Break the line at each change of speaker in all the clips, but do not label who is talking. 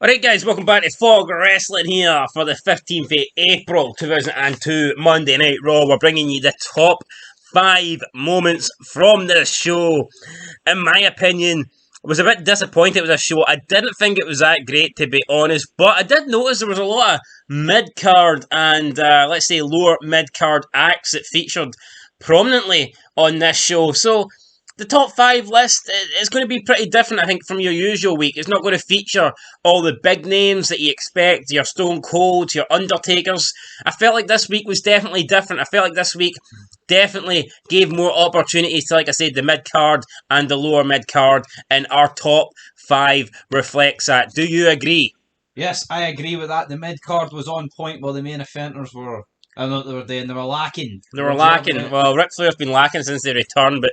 Alright guys, welcome back to Fog Wrestling here for the 15th of April 2002 Monday Night Raw. We're bringing you the top 5 moments from this show. In my opinion, I was a bit disappointed with this show. I didn't think it was that great, to be honest, but I did notice there was a lot of mid-card and let's say lower mid-card acts that featured prominently on this show. So the top 5 list is going to be pretty different, I think, from your usual week. It's not going to feature all the big names that you expect, your Stone Colds, your Undertakers. I felt like this week was definitely different. I felt like this week definitely gave more opportunities to, like I said, the mid-card and the lower mid-card, and our top 5 reflects that. Do you agree?
Yes, I agree with that. The mid-card was on point while the main eventers were... I don't know what they were doing. They were lacking.
Well, Ric Flair's been lacking since they returned, but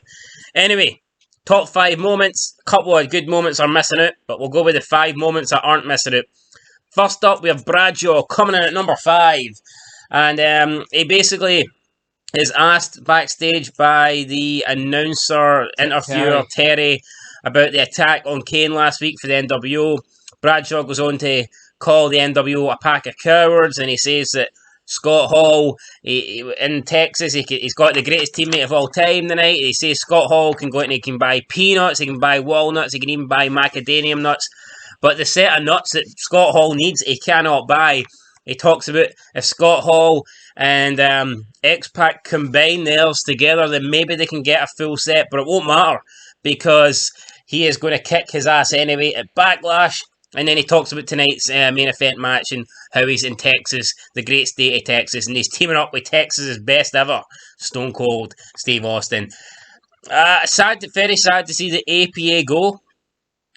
anyway, top 5 moments. A couple of good moments are missing out, but we'll go with the 5 moments that aren't missing out. First up, we have Braggio coming in at number 5, and he basically is asked backstage by the announcer, interviewer, Terry, about the attack on Kane last week for the NWO. Bradshaw goes on to call the NWO a pack of cowards, and he says that Scott Hall, in Texas, he's got the greatest teammate of all time tonight. He says Scott Hall can go out and he can buy peanuts, he can buy walnuts, he can even buy macadamia nuts. But the set of nuts that Scott Hall needs, he cannot buy. He talks about if Scott Hall and X-Pac combine theirs together, then maybe they can get a full set, but it won't matter because he is going to kick his ass anyway at Backlash. And then he talks about tonight's main event match and how he's in Texas, the great state of Texas, and he's teaming up with Texas's best ever, Stone Cold Steve Austin. Very sad to see the APA go,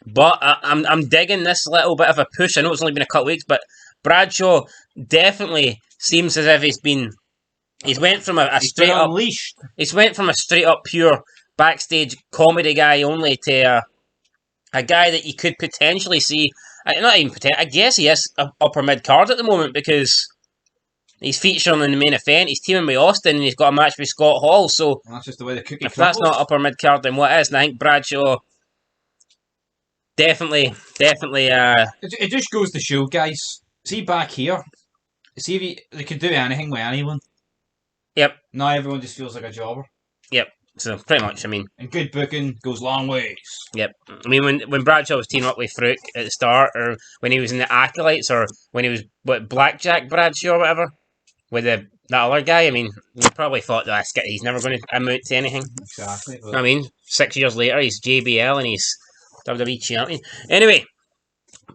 but I'm digging this little bit of a push. I know it's only been a couple of weeks, but Bradshaw definitely seems as if he's went from a straight up unleashed. He's went from a straight up pure backstage comedy guy only to a guy that you could potentially see, not even potentially, I guess he is upper mid-card at the moment because he's featuring in the main event, he's teaming with Austin, and he's got a match with Scott Hall, so
that's just the way the cookie
if
crumbles.
That's not upper mid-card, then what is? And I think Bradshaw definitely...
It just goes to show, guys, see back here, see if they could do anything with anyone.
Yep.
Now everyone just feels like a jobber.
Yep. So, pretty much, I mean...
And good booking goes long ways.
Yep. I mean, when Bradshaw was teaming up with Farouk at the start, or when he was in the Acolytes, or when he was, Blackjack Bradshaw or whatever, with that other guy, I mean, you probably thought that he's never going to amount to anything.
Exactly.
I mean, 6 years later, he's JBL and he's WWE champion. Anyway,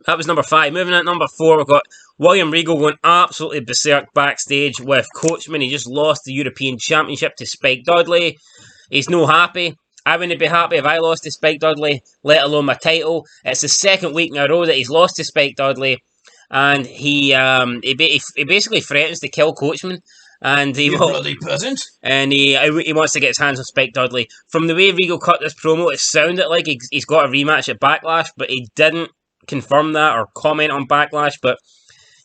that was number 5. Moving at number 4, we've got William Regal going absolutely berserk backstage with Coachman. He just lost the European Championship to Spike Dudley. He's no happy. I wouldn't be happy if I lost to Spike Dudley, let alone my title. It's the second week in a row that he's lost to Spike Dudley, and he basically threatens to kill Coachman, and he
bloody peasant.
And he wants to get his hands on Spike Dudley. From the way Regal cut this promo, it sounded like he's got a rematch at Backlash, but he didn't confirm that or comment on Backlash. But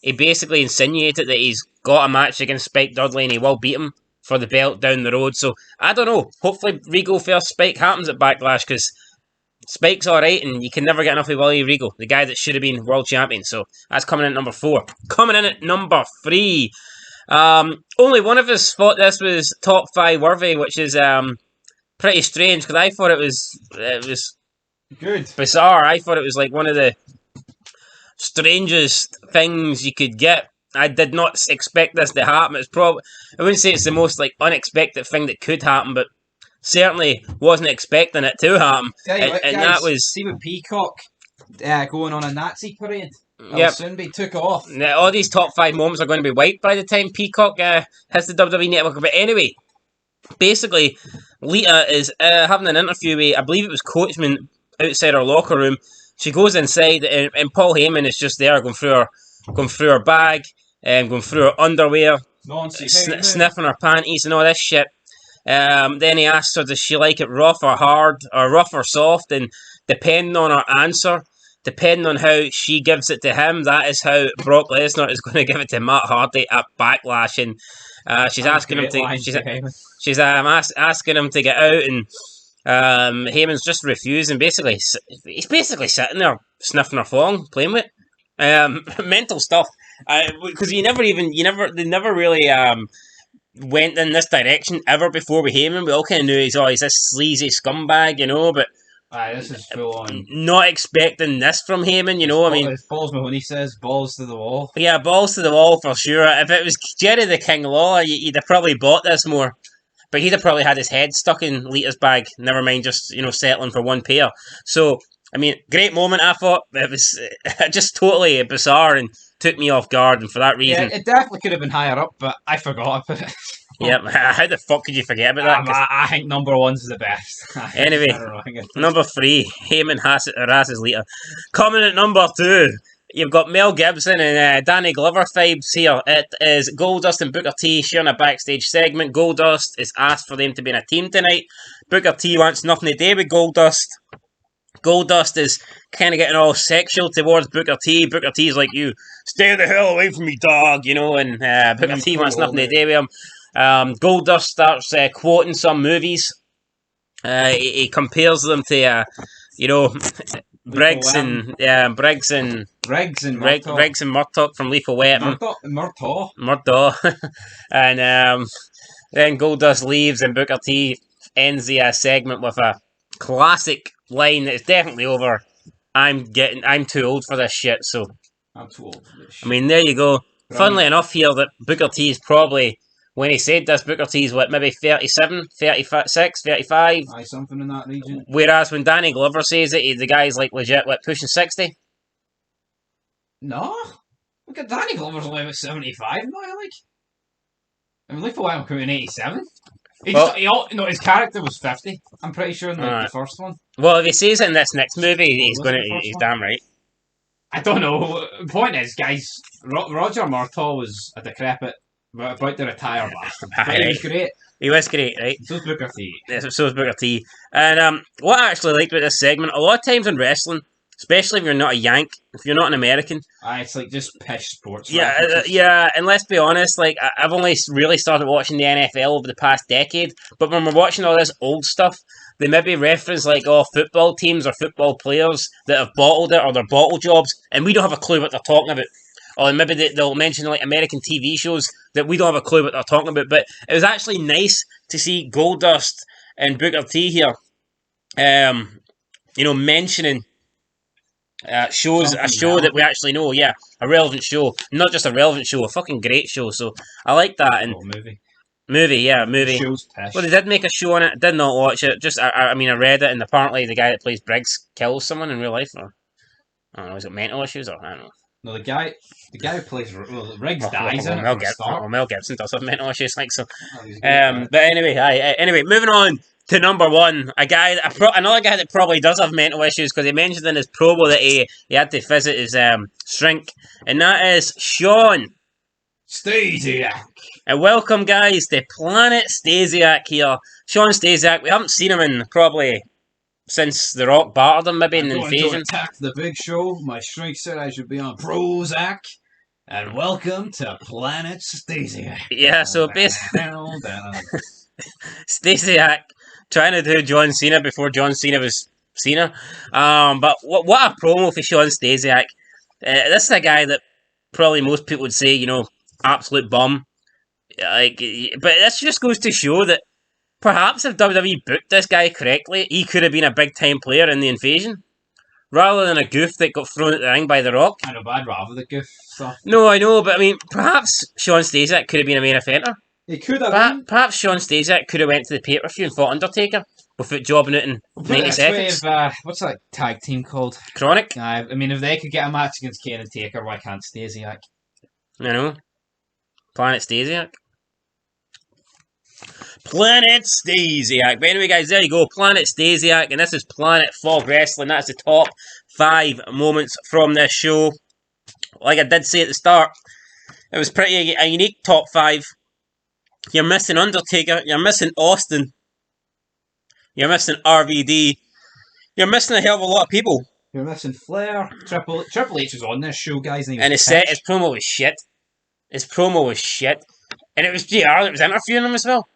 he basically insinuated that he's got a match against Spike Dudley and he will beat him for the belt down the road. So, I don't know. Hopefully Regal versus Spike happens at Backlash, because Spike's alright, and you can never get enough of William Regal, the guy that should have been world champion. So, that's coming in at number 4. Coming in at number 3. Only one of us thought this was top 5 worthy, which is pretty strange, because I thought it was
good,
bizarre. I thought it was like one of the strangest things you could get. I did not expect this to happen. It's I wouldn't say it's the most unexpected thing that could happen, but certainly wasn't expecting it to happen.
Guys, that was see with Peacock going on a Nazi parade. Soon be took off.
Now, all these top 5 moments are going to be wiped by the time Peacock hits the WWE Network. But anyway, basically, Lita is having an interview with, I believe it was Coachman, outside her locker room. She goes inside, and Paul Heyman is just there going through her bag, going through her underwear, sniffing her panties and all this shit. Then he asks her, does she like it rough or hard, or rough or soft? And depending on her answer, depending on how she gives it to him, that is how Brock Lesnar is going to give it to Matt Hardy at Backlash. And she's asking him to, she's asking him to get out, and Heyman's just refusing. Basically, he's basically sitting there sniffing her thong, playing with it. Mental stuff. Because they never really went in this direction ever before with Heyman. We all kind of knew he's this sleazy scumbag, but
this is full on.
Not expecting this from Heyman, I mean,
it's balls Mahoney says, balls to the wall.
Yeah, balls to the wall for sure. If it was Jerry the King Lawler, you'd have probably bought this more. But he'd have probably had his head stuck in Lita's bag. Never mind just, settling for one pair. So, I mean, great moment, I thought. It was just totally bizarre and took me off guard, and for that reason...
Yeah, it definitely could have been higher up, but I forgot about it.
Yeah, how the fuck could you forget about that?
I think number one's the best.
Anyway, number 3, Heyman harasses Lita. Coming at number 2, you've got Mel Gibson and Danny Glover vibes here. It is Goldust and Booker T sharing a backstage segment. Goldust is asked for them to be in a team tonight. Booker T wants nothing to do with Goldust. Goldust is kind of getting all sexual towards Booker T. Booker T's like, you stay the hell away from me, dog, and Booker T wants nothing to do with him. Goldust starts quoting some movies. He compares them to, Briggs and Murtaugh from Lethal Weapon. Murtaugh. And then Goldust leaves, and Booker T ends the segment with a classic line that is definitely over. I'm too old for this shit. So
I'm too old for this shit.
I mean, there you go. Right. Funnily enough, here that Booker T is probably, when he said this, Booker T's maybe 37, 36, 35?
Aye, something in that region.
Whereas when Danny Glover says it, the guy's like legit, pushing 60?
No. Look at Danny Glover's only about 75 now, I mean, look for why I'm coming 87. His character was 50. I'm pretty sure in the first one.
Well, if he says it in this next movie, he's damn right.
I don't know. The point is, guys, Roger Murtaugh was a decrepit, about to retire bastard. But he was great.
He was great, right?
So was Booker T.
Yeah, so was Booker T. And what I actually liked about this segment, a lot of times in wrestling, especially if you're not a Yank, if you're not an American.
It's like just pish sports.
Yeah, and let's be honest, like, I've only really started watching the NFL over the past decade, but when we're watching all this old stuff, they maybe reference, like, football teams or football players that have bottled it or their bottle jobs, and we don't have a clue what they're talking about. Or maybe they'll mention, like, American TV shows that we don't have a clue what they're talking about, but it was actually nice to see Goldust and Booker T here, mentioning a show that we actually know, a relevant show, not just a relevant show, a fucking great show. So I like that. And movie.
Show's pish.
Well, they did make a show on it. Did not watch it. Just I read it, and apparently the guy that plays Briggs kills someone in real life. Or I don't know, is it mental issues or I don't know.
No, the guy who plays Briggs dies in it.
Mel Gibson does have mental issues, like so. But anyway, moving on to number 1, another guy that probably does have mental issues, because he mentioned in his promo that he had to visit his shrink, and that is Sean
Stasiak.
And welcome, guys, to Planet Stasiak here. Sean Stasiak, we haven't seen him in probably since The Rock battered him, maybe in the Invasion.
To attack the Big Show. My shrink said I should be on Prozac. And welcome to Planet Stasiak.
Yeah, so basically, Stasiak trying to do John Cena before John Cena was Cena. But what a promo for Sean Stasiak. This is a guy that probably most people would say, absolute bum. But this just goes to show that perhaps if WWE booked this guy correctly, he could have been a big-time player in the Invasion. Rather than a goof that got thrown at the ring by The Rock.
I know, but I'd rather the goof stuff.
No, I know, but I mean, perhaps Sean Stasiak could have been a main eventer.
He could have.
Perhaps Sean Stasiak could have went to the pay-per-view and fought Undertaker without jobbing it in 90 seconds.
What's that tag team called?
Chronic?
I mean, if they could get a match against Kane and Taker, why can't Stasiak?
I know. Planet Stasiak. Planet Stasiak. But anyway, guys, there you go. Planet Stasiak, and this is Planet Fog Wrestling. That's the top 5 moments from this show. Like I did say at the start, it was pretty a unique top 5. You're missing Undertaker. You're missing Austin. You're missing RVD. You're missing a hell of a lot of people.
You're missing Flair. Triple H was on this show, guys.
And his promo was shit. His promo was shit. And it was JR that was interviewing him as well.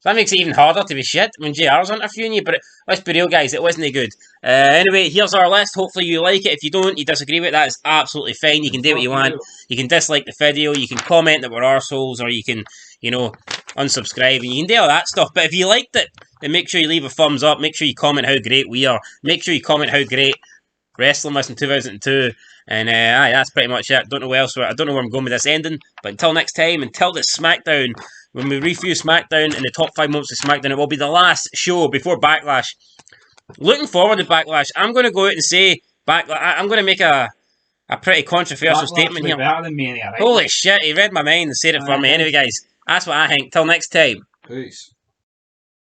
So that makes it even harder to be shit when JR's interviewing you, but let's be real, guys, it wasn't good. Anyway, here's our list. Hopefully you like it. If you don't, you disagree with it, that's absolutely fine. You can do what you want. You can dislike the video, you can comment that we're arseholes, or you can, you know, unsubscribe, and you can do all that stuff. But if you liked it, then make sure you leave a thumbs up. Make sure you comment how great we are. Make sure you comment how great wrestling was in 2002. And aye, that's pretty much it. Don't know where else. I don't know where I'm going with this ending. But until next time, until the SmackDown, when we review SmackDown in the top 5 moments of SmackDown, it will be the last show before Backlash. Looking forward to Backlash. I'm going to go out and say I'm going to make a pretty controversial statement here.
Better than Mania, right?
Holy shit, he read my mind and said it for me. Anyway, guys, that's what I think. Till next time.
Peace.